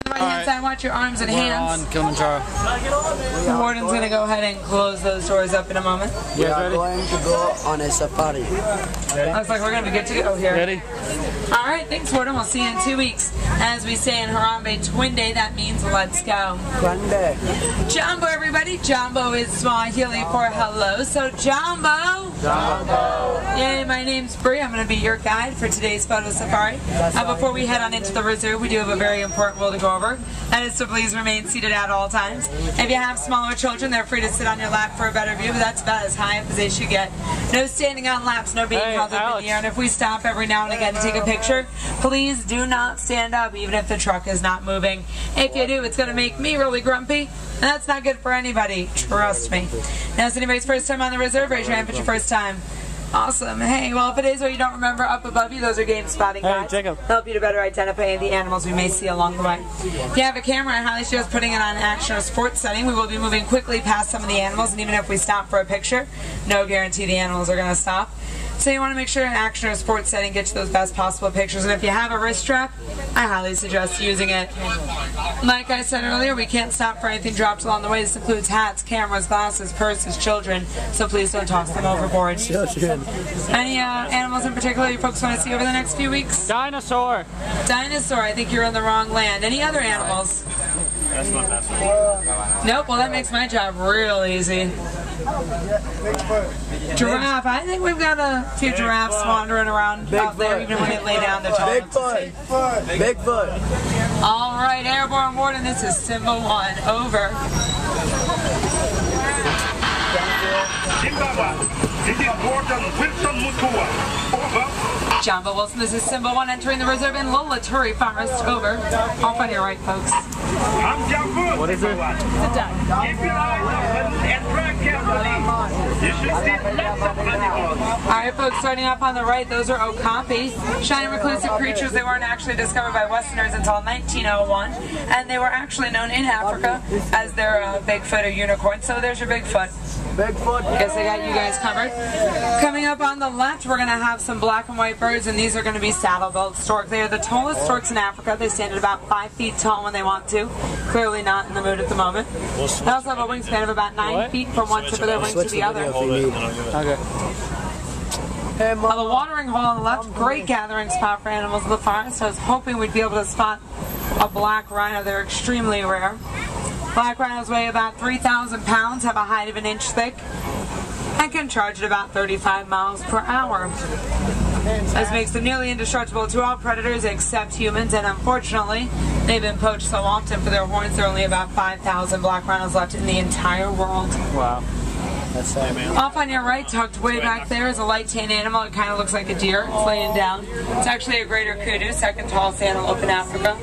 the right-hand side. Watch your arms and hands. On Kilimanjaro. The warden's going to go ahead and close those doors up in a moment. We are going to go on a safari. Looks like we're going to be good to go here. Ready? All right, thanks, Warden. We'll see you in 2 weeks. As we say in Harambe, twin day, that means let's go. Twin day. Jambo, everybody. Jambo is Swahili for hello. So, Jambo. Jambo. Yay, my name's Bree. I'm going to be your guide for today's photo safari. Before we head on into the reserve, we do have a very important rule to go over. That is to please remain seated at all times. If you have smaller children, they're free to sit on your lap for a better view, but that's about as high up as they should get. No standing on laps, no being held up in the air. And if we stop every now and again to take a picture, please do not stand up, even if the truck is not moving. If you do, it's going to make me really grumpy, and that's not good for anybody. Trust me. Now, is anybody's first time on the reserve? Raise your hand if it's your first time. Awesome. Hey, well, if it is what you don't remember, up above you, those are game spotting guides. Help you to better identify the animals we may see along the way. If you have a camera, I highly suggest putting it on action or sports setting. We will be moving quickly past some of the animals, and even if we stop for a picture, no guarantee the animals are going to stop. So you want to make sure an action or sports setting gets you those best possible pictures. And if you have a wrist strap, I highly suggest using it. Like I said earlier, we can't stop for anything dropped along the way. This includes hats, cameras, glasses, purses, children. So please don't toss them overboard. Any animals in particular you folks want to see over the next few weeks? Dinosaur. Dinosaur. I think you're in the wrong land. Any other animals? That's not that one. Nope. Well, that makes my job real easy. Giraffe. I think we've got a few giraffes wandering around out there, even when they lay down. They're tall enough to see. Bigfoot. All right, Airborne Warden, this is Symbol 1. Over. Jambo Wilson, this is Symbol 1 entering the reserve in Lulaturi Forest. Over. Off on your right, folks. I'm Jambo. What is it? It's a duck. Keep your eyes open and track carefully. You should see lots of animals. Alright, folks, starting off on the right, those are okapi. Shiny reclusive creatures. They weren't actually discovered by Westerners until 1901, and they were actually known in Africa as their Bigfoot or unicorn. So there's your Bigfoot. Bigfoot. Guess I got you guys covered. Coming up on the left, we're going to have some black and white birds, and these are going to be saddle-billed storks. They are the tallest storks in Africa. They stand at about 5 feet tall when they want to. Clearly not in the mood at the moment. They also have a wingspan of about 9 feet from one tip of their wings to the other. Okay. Hey, The watering hole on the left, great gathering spot for animals of the forest. I was hoping we'd be able to spot a black rhino. They're extremely rare. Black rhinos weigh about 3,000 pounds, have a height of 1 inch thick, and can charge at about 35 miles per hour. This makes them nearly indestructible to all predators except humans, and unfortunately, they've been poached so often for their horns, there are only about 5,000 black rhinos left in the entire world. Wow. Off on your right, tucked way back there, is a light tan animal. It kind of looks like a deer. It's laying down. It's actually a greater kudu, second tallest antelope in Africa.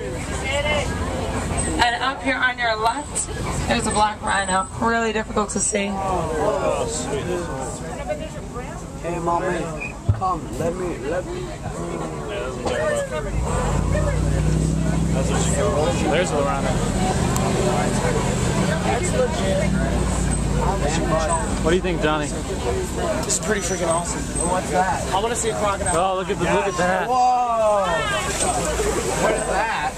And up here on your left, there's a black rhino. Really difficult to see. Hey, mommy, come, let me. There's a rhino. That's legit. What do you think, Johnny? This is pretty freaking awesome. What's that? I want to see a crocodile. Oh, look at that. Whoa! What is that?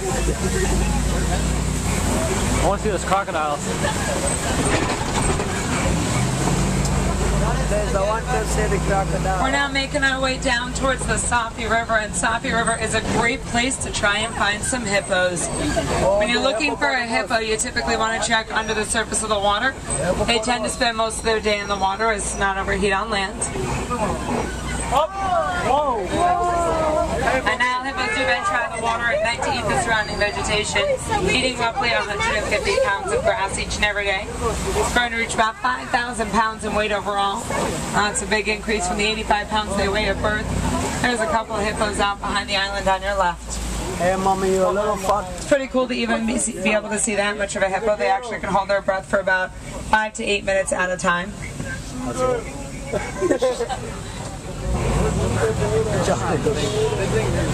I want to see those crocodiles. I want to see the crocodile. We're now making our way down towards the Safi River, and Safi River is a great place to try and find some hippos. When you're looking for a hippo, you typically want to check under the surface of the water. They tend to spend most of their day in the water as to not overheat on land. And now hippos do venture out of the water at night to eat the surrounding vegetation, eating roughly 150 pounds of grass each and every day. It's going to reach about 5,000 pounds in weight overall. That's a big increase from the 85 pounds they weigh at birth. There's a couple of hippos out behind the island on your left. Hey, mommy, you're a little fuck. It's pretty cool to even be able to see that much of a hippo. They actually can hold their breath for about 5 to 8 minutes at a time.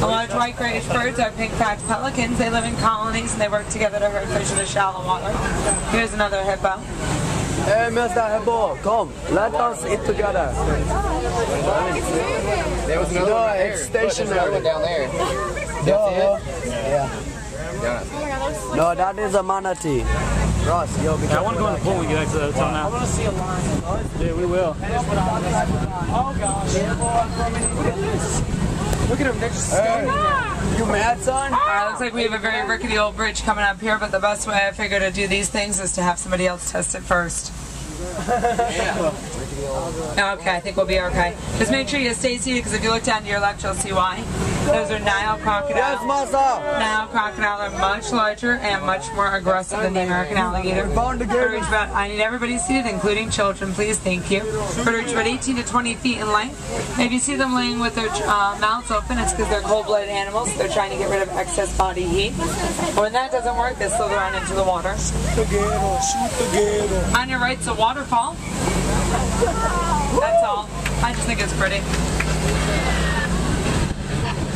A large white grayish birds are pink-backed pelicans. They live in colonies and they work together to herd fish in the shallow water. Here's another hippo. Hey, Mr. Hippo, come, let us eat together. There was another one there. It's stationary. Down there. Yeah. No, that is a manatee. Ross, yo, I want to go in the pool when we get back to the hotel now. I want to see a lion. Yeah, we will. Oh gosh. Look at him, they're just standing there. You mad, son? Alright, looks like we have a very rickety old bridge coming up here, but the best way I figure to do these things is to have somebody else test it first. Okay, I think we'll be okay. Just make sure you stay seated, because if you look down to your left, you'll see why. Those are Nile crocodiles. Yes, master. Nile crocodile are much larger and much more aggressive than the American alligator. I need everybody seated, including children, please, thank you. But reach about 18 to 20 feet in length. If you see them laying with their mouths open, it's because they're cold-blooded animals, so they're trying to get rid of excess body heat. When that doesn't work, they slither on into the water. On your right's a waterfall. That's all. I just think it's pretty.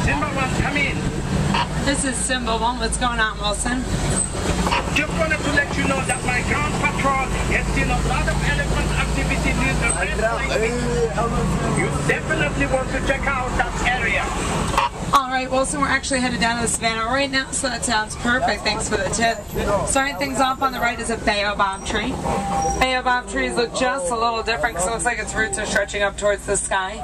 Simba one, come in. This is Simba one. What's going on, Wilson? Just wanted to let you know that my ground patrol has seen a lot of elephant activity near the red. You definitely want to check out that area. Alright, Wilson, we're actually headed down to the savannah right now, so that sounds perfect. Thanks for the tip. Starting things off on the right is a baobab tree. Baobab trees look just a little different because it looks like its roots are stretching up towards the sky.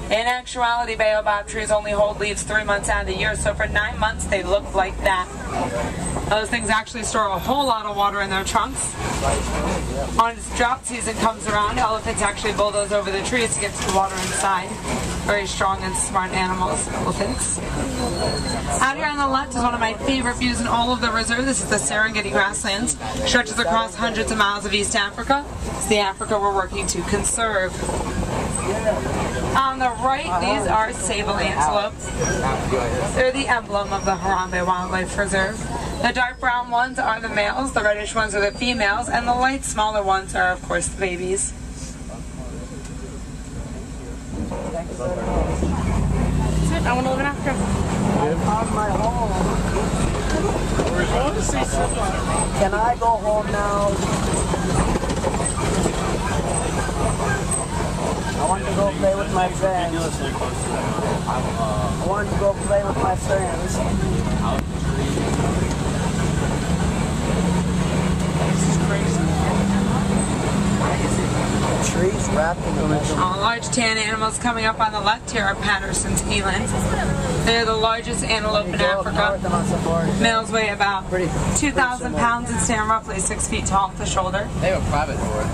In actuality, baobab trees only hold leaves 3 months out of the year, so for 9 months they look like that. Those things actually store a whole lot of water in their trunks. On its drought season comes around, elephants actually bulldoze over the trees to get to the water inside. Very strong and smart animals, elephants. Out here on the left is one of my favorite views in all of the reserve. This is the Serengeti grasslands. Stretches across hundreds of miles of East Africa. It's the Africa we're working to conserve. On the right, these are sable antelopes. They're the emblem of the Harambe Wildlife Reserve. The dark brown ones are the males, the reddish ones are the females, and the light smaller ones are, of course, the babies. I want to live in Africa. I found my home. I want to see Simba. Can I go home now? I want to go play with my friends. I want to go play with my friends. This is crazy. Trees wrapped in the mesh. All large tan animals coming up on the left here are Patterson's elands. They're the largest antelope in Africa. Males weigh about 2,000 pounds and stand roughly 6 feet tall at the shoulder. They have a private board.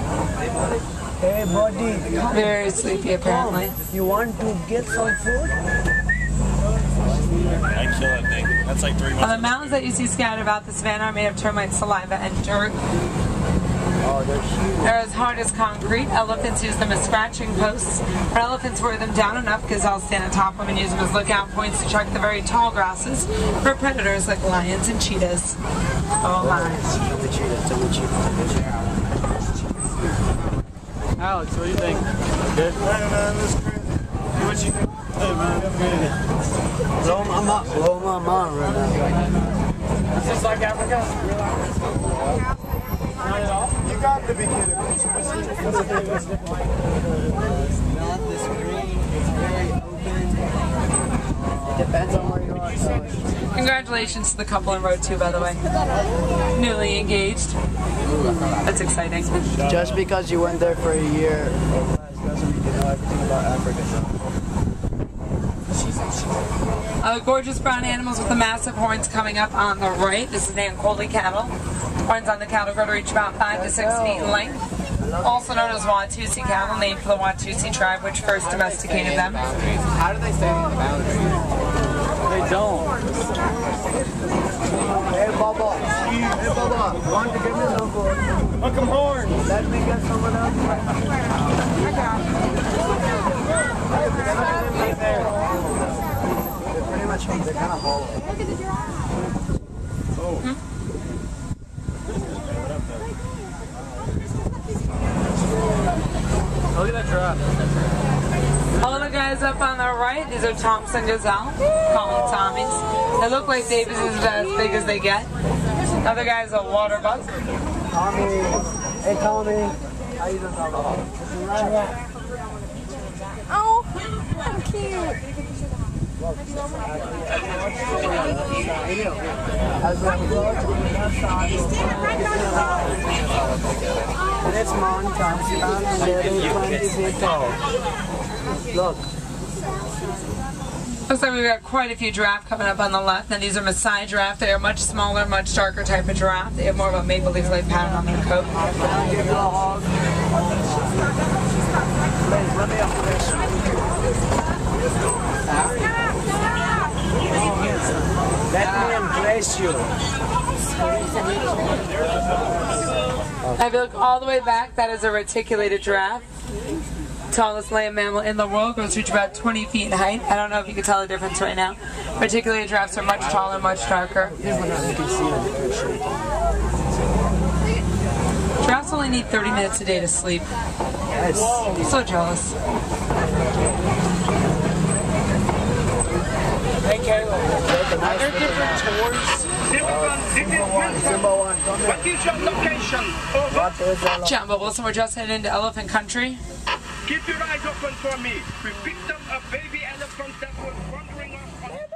Hey, buddy. Very sleepy, apparently. You want to get some food? I kill that thing. That's like 3 months. The mountains that you see scattered about the savannah are made of termite saliva and dirt. Oh, they're huge. They're as hard as concrete. Elephants use them as scratching posts. But elephants wear them down enough because I'll stand atop them and use them as lookout points to check the very tall grasses for predators like lions and cheetahs. Oh my. Alex, what do you think? Good? What you think? Hey, man. Blow my mind right now. Is this like Africa? Not at all? You got to be kidding me. Not this green. It's very open. It depends on where you are. Congratulations to the couple in row 2, by the way. Newly engaged. That's exciting. Just because you went there for a year doesn't mean you know everything about Africa. Gorgeous brown animals with the massive horns coming up on the right. This is the Ankoli cattle. Horns on the cattle grow to reach about 5 to 6 feet in length. Also known as Watusi cattle, named for the Watusi tribe, which first domesticated them. How do they stay in the boundary? They don't. Hey, Baba. Hey, Baba. Want to give me some food? Look, I'm horn. Let me get someone else. I got They're pretty much home. They're kind of hollow. Look at that giraffe. All the guys up on the right, these are Thompson gazelle, call them Tommies. They look like babies as big as they get. Other guy's a water buck. Tommy. Hey, Tommy. How you doing, Tommy? Oh, how cute. This mountain stands nearly 20 feet tall. Look. Looks like we've got quite a few giraffe coming up on the left. And these are Maasai giraffe. They are much smaller, much darker type of giraffe. They have more of a maple leaf-like pattern on their coat. Can I give you a hug? Please, let me up to this. Let me embrace you. If you look all the way back, that is a reticulated giraffe. Tallest land mammal in the world, goes to reach about 20 feet in height. I don't know if you can tell the difference right now. Reticulated giraffes are much taller, much darker. Giraffes only need 30 minutes a day to sleep. I'm so jealous. Hey, Caleb. Are there different tours? What is your location? Over. Jumbo Wilson, we're just heading into elephant country. Keep your eyes open for me. We picked up a baby elephant that was wandering off.